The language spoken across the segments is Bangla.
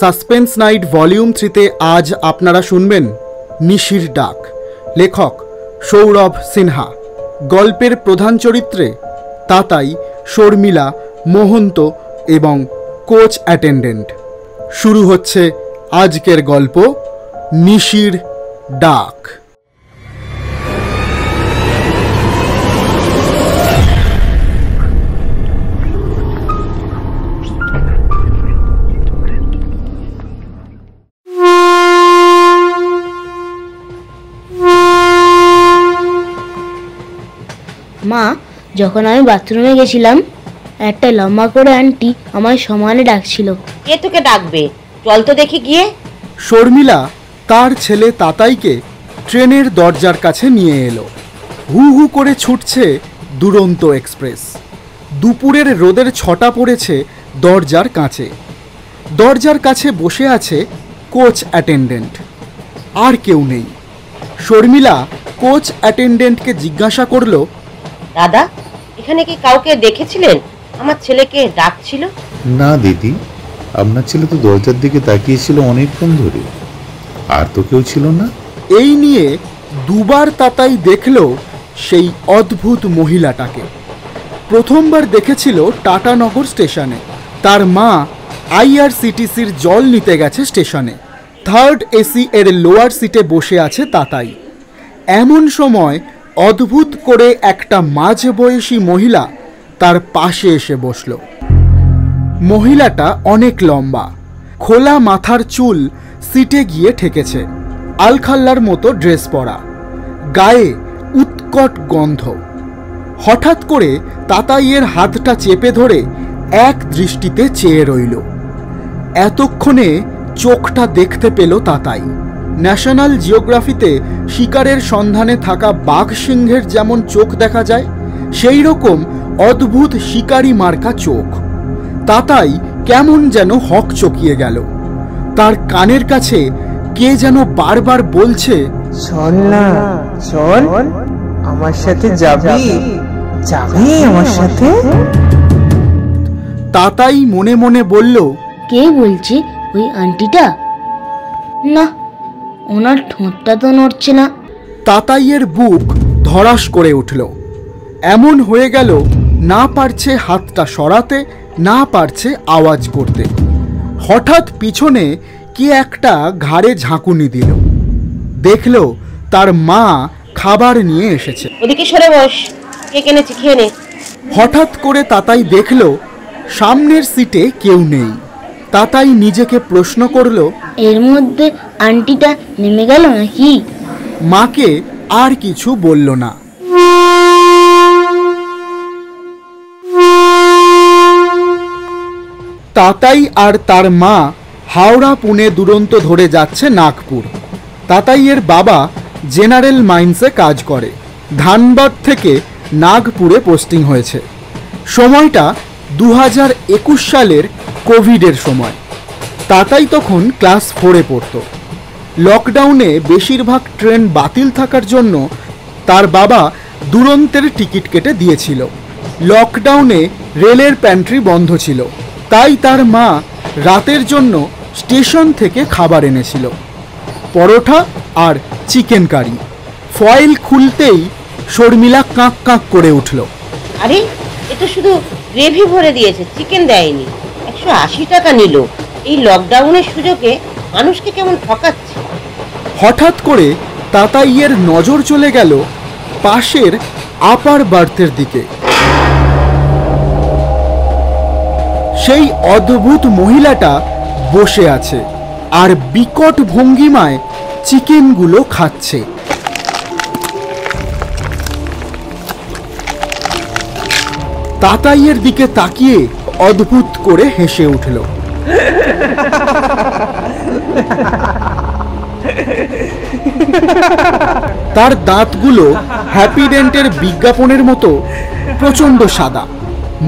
সাসপেন্স নাইট ভলিউম 3তে আজ আপনারা শুনবেন নিশির ডাক। লেখক সৌরভ সিনহা। গল্পের প্রধান চরিত্রে তাতাই, শর্মিলা, মোহন্ত এবং কোচ অ্যাটেন্ডেন্ট। শুরু হচ্ছে আজকের গল্প নিশির ডাক। মা, যখন আমি বাথরুমে গেছিলাম একটা লম্বা করে আন্টি আমায় সমানে ডাকছিল। কে তোকে ডাকবে? চল তো দেখি গিয়ে। শর্মিলা তার ছেলে তাতাইকে ট্রেনের দরজার কাছে নিয়ে এলো। হু হু করে ছুটছে দুরন্ত এক্সপ্রেস। দুপুরের রোদের ছটা পড়েছে দরজার কাছে। দরজার কাছে বসে আছে কোচ অ্যাটেন্ডেন্ট, আর কেউ নেই। শর্মিলা কোচ অ্যাটেন্ডেন্টকে জিজ্ঞাসা করলো, দাদা, এখানে কি কাউকে দেখেছিলেন? আমার ছেলেকে ডাকছিল। না দিদি, আপনার ছেলে তো দরজার দিকে তাকিয়েছিল অনেকক্ষণ ধরে, আর তো কেউ ছিল না। এই নিয়ে দুবার তাতাই দেখল সেই অদ্ভুত মহিলাটাকে। প্রথমবার দেখেছিল টাটানগর স্টেশনে। তার মা আইআরসিটিসির জল নিতে গেছে স্টেশনে। থার্ড এসি এর লোয়ার সিটে বসে আছে তাতাই। এমন সময় অদ্ভুত করে একটা মাঝবয়সী মহিলা তার পাশে এসে বসল। মহিলাটা অনেক লম্বা, খোলা মাথার চুল সিটে গিয়ে ঠেকেছে, আলখাল্লার মতো ড্রেস পরা, গায়ে উৎকট গন্ধ। হঠাৎ করে তাতাইয়ের হাতটা চেপে ধরে এক দৃষ্টিতে চেয়ে রইল। এতক্ষণে চোখটা দেখতে পেল তাতাই। ন্যাশনাল জিওগ্রাফিতে শিকারের সন্ধানে থাকা বাঘ সিংহের যেমন চোখ দেখা যায়, সেই রকম অদ্ভুত শিকারি মার্কা চোখ। তাতাই কেমন যেন হক চকিয়ে গেল। তার কানের কাছে কে যেন বারবার বলছে, চল না, চল আমার সাথে যাবি, যাবি আমার সাথে। তাতাই মনে মনে বলল, কে বলছে? ওই আন্টিটা? না, ওনার ঠোঁটটা তো নড়ছে না। তাতাইয়ের বুক ধড়াস করে উঠল। এমন হয়ে গেল না পারছে হাতটা সরাতে, না পারছে আওয়াজ করতে। হঠাৎ পিছনে কে একটা ঘাড়ে ঝাঁকুনি দিল। দেখল তার মা খাবার নিয়ে এসেছে। ওদিকে সরে বস, কে কেনেছে খেয়ে নে। হঠাৎ করে তাতাই দেখল সামনের সিটে কেউ নেই। তাতাই নিজেকে প্রশ্ন করল, এর মধ্যে আন্টিটা নেমে গেল নাকি? মাকে আর কিছু বলল না। তাতাই আর তার মা হাওড়া পুনে দুরন্ত ধরে যাচ্ছে নাগপুর। তাতাইয়ের বাবা জেনারেল মাইন্সে কাজ করে। ধানবাদ থেকে নাগপুরে পোস্টিং হয়েছে। সময়টা 2021 সালের কোভিডের সময়। তাতাই তখন ক্লাস 4-এ পড়ত। লকডাউনে বেশিরভাগ ট্রেন বাতিল থাকার জন্য তার বাবা দুরন্তের টিকিট কেটে দিয়েছিল। লকডাউনে রেলের প্যান্ট্রি বন্ধ ছিল, তাই তার মা রাতের জন্য স্টেশন থেকে খাবার এনেছিল, পরোটা আর চিকেন কারি। ফয়েল খুলতেই শর্মিলা কাঁক কাঁক করে উঠল। আরে, এ তো শুধু গ্রেভি ভরে দিয়েছে, চিকেন দেয়নি। 180 টাকা নিল। এই লকডাউনের সুযোগে মানুষকে কেমন ঠকাচ্ছে। হঠাৎ করে তাতাইয়ের নজর চলে গেল পাশের আপার বার্থের দিকে। সেই অদ্ভুত মহিলাটা বসে আছে আর বিকট ভঙ্গিমায় চিকেনগুলো খাচ্ছে। তাতাইয়ের দিকে তাকিয়ে অদ্ভুত করে হেসে উঠল। তার দাঁতগুলো হ্যাপিডেন্টের বিজ্ঞাপনের মতো প্রচন্ড সাদা।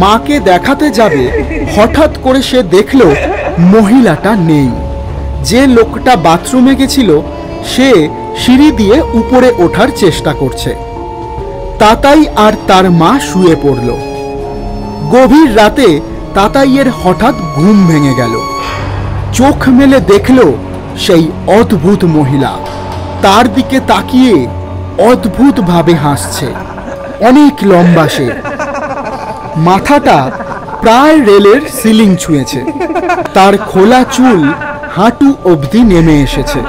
মাকে দেখাতে যাবে, হঠাৎ করে সে দেখল মহিলাটা নেই। যে লোকটা বাথরুমে গেছিল সে সিঁড়ি দিয়ে উপরে ওঠার চেষ্টা করছে। তাতাই আর তার মা শুয়ে পড়ল। গভীর রাতে তাতাইয়ের হঠাৎ ঘুম ভেঙে গেল। চোখ মেলে দেখল সেই অদ্ভুত মহিলা তার দিকে তাকিয়ে অদ্ভুতভাবে হাসছে। অনেক লম্বা সে, মাথাটা প্রায় রেলের সিলিং ছুঁয়েছে, তার খোলা চুল হাঁটু অবধি নেমে এসেছে,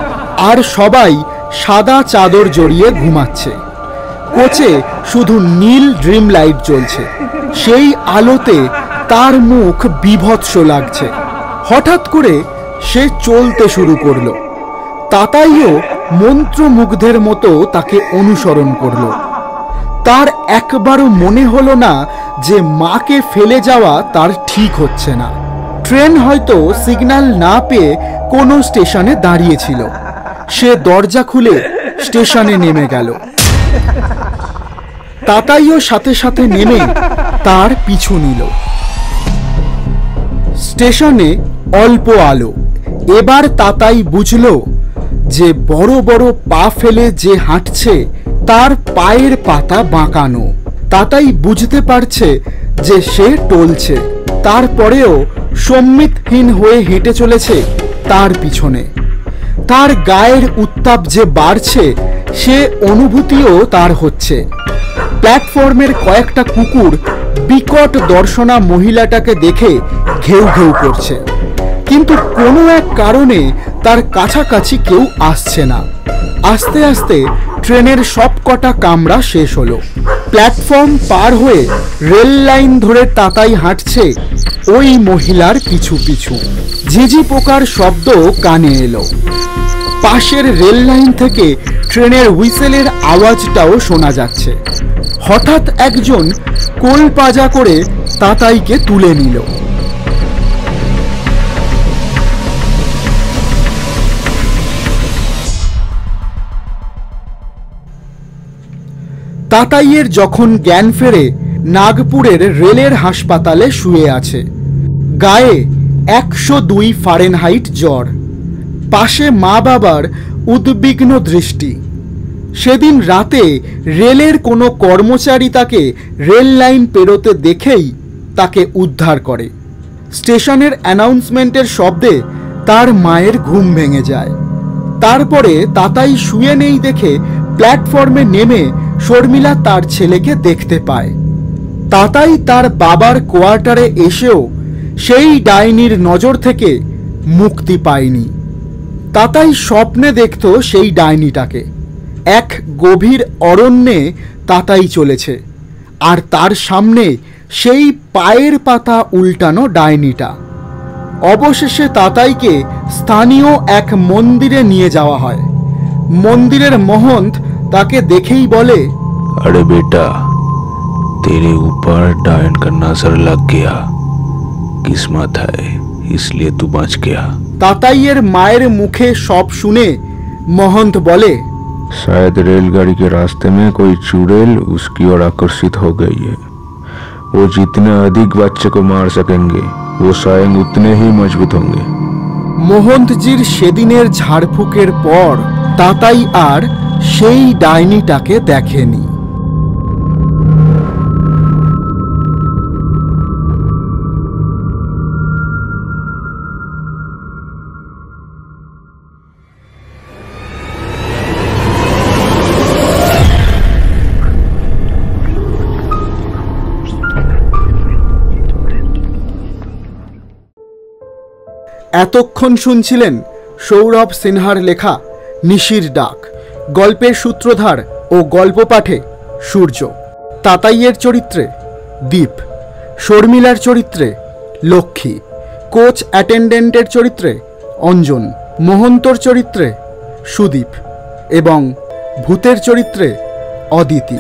আর সবাই সাদা চাদর জড়িয়ে ঘুমাচ্ছে। কোচে শুধু নীল ড্রিম লাইট জ্বলছে, সেই আলোতে তার মুখ বীভৎস লাগছে। হঠাৎ করে সে চলতে শুরু করলো। তাতাইও মন্ত্রমুগ্ধের মতো তাকে অনুসরণ করলো। তার একবারও মনে হলো না যে মাকে ফেলে যাওয়া তার ঠিক হচ্ছে না। ট্রেন হয়তো সিগন্যাল না পেয়ে কোনো স্টেশনে দাঁড়িয়েছিল। সে দরজা খুলে স্টেশনে নেমে গেল। তাতাইও সাথে সাথে নেমে তার পিছু নিল। স্টেশনে অল্প আলো। এবার তাতাই বুঝল যে বড় বড় পা ফেলে যে হাঁটছে তার পায়ের পাতা বাঁকানো। তাতাই বুঝতে পারছে যে সে টলছে, তারপরেও সম্মিতহীন হয়ে হেঁটে চলেছে তার পিছনে। তার গায়ের উত্তাপ যে বাড়ছে সে অনুভূতিও তার হচ্ছে। প্ল্যাটফর্মের কয়েকটা কুকুর বিকট দর্শনা মহিলাটাকে দেখে ঘেউ ঘেউ করছে, কিন্তু কোনো এক কারণে তার কাছাকাছি কেউ আসছে না। আস্তে আস্তে ট্রেনের সব কটা কামরা শেষ হলো। প্ল্যাটফর্ম পার হয়ে রেল লাইন ধরে তাতাই হাঁটছে ওই মহিলার পিছু পিছু। ঝিঝি পোকার শব্দ কানে এলো। পাশের রেল লাইন থেকে ট্রেনের হুইসেলের আওয়াজটাও শোনা যাচ্ছে। হঠাৎ একজন কোল পাজা করে তাতাইকে তুলে নিল। তাতাইয়ের যখন জ্ঞান ফেরে নাগপুরের রেলের হাসপাতালে শুয়ে আছে। গায়ে 102 ফারেনহাইট জ্বর, পাশে মা বাবার উদ্বিগ্ন দৃষ্টি। সেদিন রাতে রেলের কোনো কর্মচারী তাকে রেল লাইন পেরোতে দেখেই তাকে উদ্ধার করে। স্টেশনের অ্যানাউন্সমেন্টের শব্দে তার মায়ের ঘুম ভেঙে যায়। তারপরে তাতাই শুয়ে নেই দেখে প্ল্যাটফর্মে নেমে শর্মিলা তার ছেলেকে দেখতে পায়। তাতাই তার বাবার কোয়ার্টারে এসেও সেই ডাইনির নজর থেকে মুক্তি পায়নি। তাতাই স্বপ্নে দেখত সেই ডাইনিটাকে। এক গভীর অরণ্যে তাতাই চলেছে, আর তার সামনে সেই পায়ের পাতা উল্টানো ডাইনিটা। অবশেষে তাতাইকে স্থানীয় এক মন্দিরে নিয়ে যাওয়া হয়। মন্দিরের মহন্ত তাকে দেখেই বলে, अरे बेटा, तेरे ऊपर डायन का नजर लग गया, किस्मत है इसलिए तू बच गया। তাতাইয়ের মায়ের মুখে সব শুনে মহন্ত বলে, शायद रेलगाड़ी के रास्ते में कोई चुड़ैल उसकी ओर आकर्षित हो गई है। वो जितने अधिक बच्चे को मार सकेंगे वो स्वयं उतने ही मजबूत होंगे। মোহন্তজির সেদিনের ঝাড়ফুঁকের পর তাতাই আর সেই ডাইনিটাকে দেখেনি। এতক্ষণ শুনছিলেন সৌরভ সিনহার লেখা নিশির ডাক। গল্পের সূত্রধার ও গল্প পাঠে সূর্য। তাতাইয়ের চরিত্রে দীপ, শর্মিলার চরিত্রে লক্ষ্মী, কোচ অ্যাটেন্ডেন্টের চরিত্রে অঞ্জন, মোহন্তর চরিত্রে সুদীপ এবং ভূতের চরিত্রে অদিতি।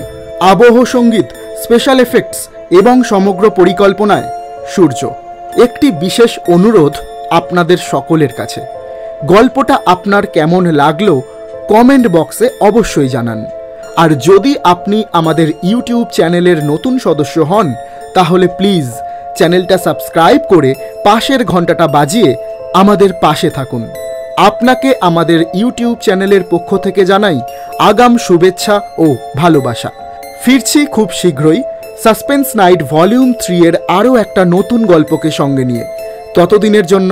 আবহ সঙ্গীত, স্পেশাল এফেক্টস এবং সমগ্র পরিকল্পনায় সূর্য। একটি বিশেষ অনুরোধ আপনাদের সকলের কাছে, গল্পটা আপনার কেমন লাগলো কমেন্ট বক্সে অবশ্যই জানান। আর যদি আপনি আমাদের ইউটিউব চ্যানেলের নতুন সদস্য হন তাহলে প্লিজ চ্যানেলটা সাবস্ক্রাইব করে পাশের ঘন্টাটা বাজিয়ে আমাদের পাশে থাকুন। আপনাকে আমাদের ইউটিউব চ্যানেলের পক্ষ থেকে জানাই আগাম শুভেচ্ছা ও ভালোবাসা। ফিরছি খুব শীঘ্রই সাসপেন্স নাইট ভলিউম 3 এর আরও একটা নতুন গল্পকে সঙ্গে নিয়ে। ততদিনের জন্য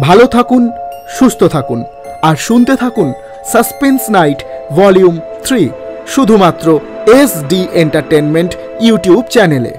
ভালো থাকুন, সুস্থ থাকুন আর শুনতে থাকুন সাসপেন্স নাইট ভলিউম 3 শুধুমাত্র SD এন্টারটেনমেন্ট ইউটিউব চ্যানেলে।